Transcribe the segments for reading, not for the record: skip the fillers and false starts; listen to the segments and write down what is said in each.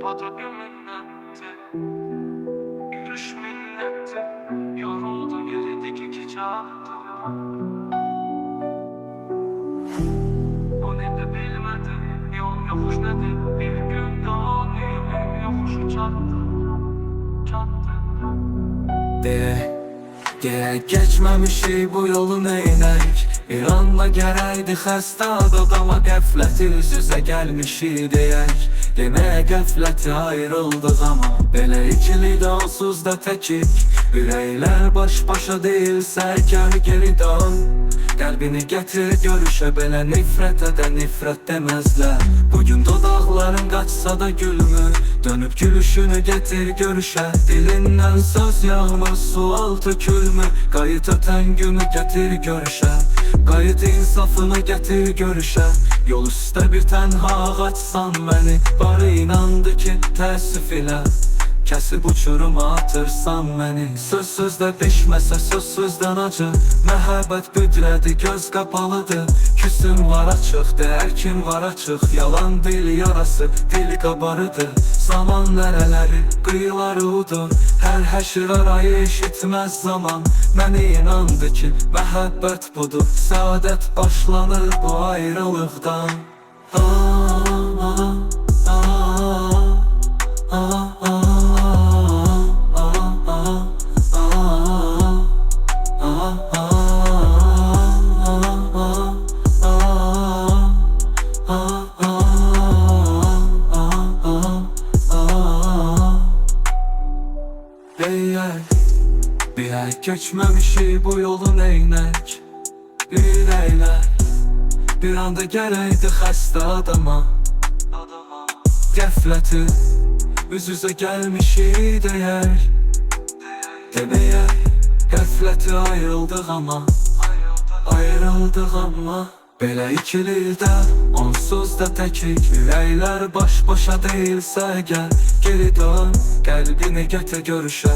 O da bir minnetti, yürüş milletti. Yoruldu geridik iki çağdı. O ne de bilmedi, yol yokuş dedi. Bir gün daha yokuşu çattı, çattı. Geçməmişik bu yolu neynək? İranla gərəkdi xəstə adama qəfləti üz-üzə gəlmişik deyək. Deməyə qəfləti ayrıldıq ama belə ikili də onsuz da təkik. Ürəklər baş-başa deyilsə geri dön. Qəlbini gətir görüşə, belə nifrətə də nifrət deməzlər. Bugün dodaqların qaçsa da gülmür, dönüb gülüşünü gətir görüşə. Dilindən söz yağmır, sual tökülmür, qayıt ötən günü gətir görüşə. Qayıt insafını gətir görüşə. Yol üstə bir tənha ağaçsan məni, barı inandı ki təəssüf ilə kəsib uçuruma atırsan məni. Sözsüzdə deşməsə sözsüzdən acı, məhəbbət büdrədi göz qapalıdır. Küsüm var açıq, dəyər kim var açıq, yalan dil yarası, dil qabarıdır. Zaman nərələri, qıyıları udur, hər həşir arayı eşitməz zaman. Mənə inandı ki məhəbbət budur, səadət başlanır bu ayrılıqdan. Deyək keçməmişik bu yolu neynək? Ürəklər bir anda gələydi xəstə adama qəfləti üz-üzə gəlmişik deyək. Deməyə qəfləti ayrıldıq ama belə ikilidə onsuz da təkik. Ürəklər baş-başa deyilsə əgər geri dön, qəlbini gətir görüşə.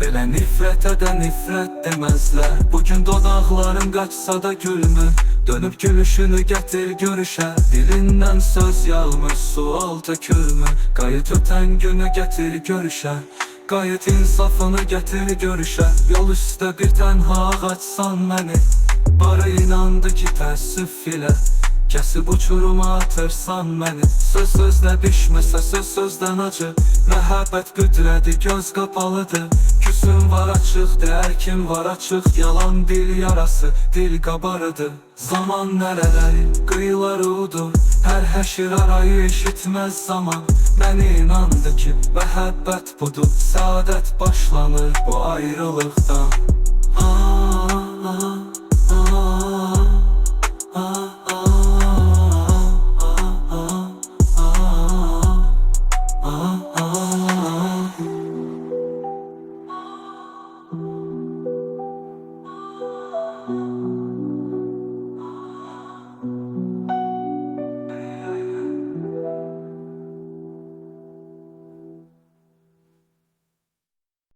Belə nifrətə də nifrət deməzlər. Bugün dodaqların qaçsa da gülmür, dönüb gülüşünü gətir görüşə. Dilindən söz yağmır, sual tökülmür, qayıt ötən günü gətir görüşə. Qayıt insafını gətir görüşə. Yol üstə bir tənha ağaçsan məni, barı inandı ki təəssüf ilə kəsib uçuruma atırsan məni. Söz sözlə bişməsə söz sözdən acı, məhəbbət büdrədi göz qapalıdır. Küsüm var açıq, dəyər kim var açıq, yalan dil yarası, dil qabarıdır. Zaman nərələri, qıyıları udur, hər həşir arayı eşitməz zaman. Mənə inandı ki məhəbbət budur, səadət başlanır bu ayrılıqdan.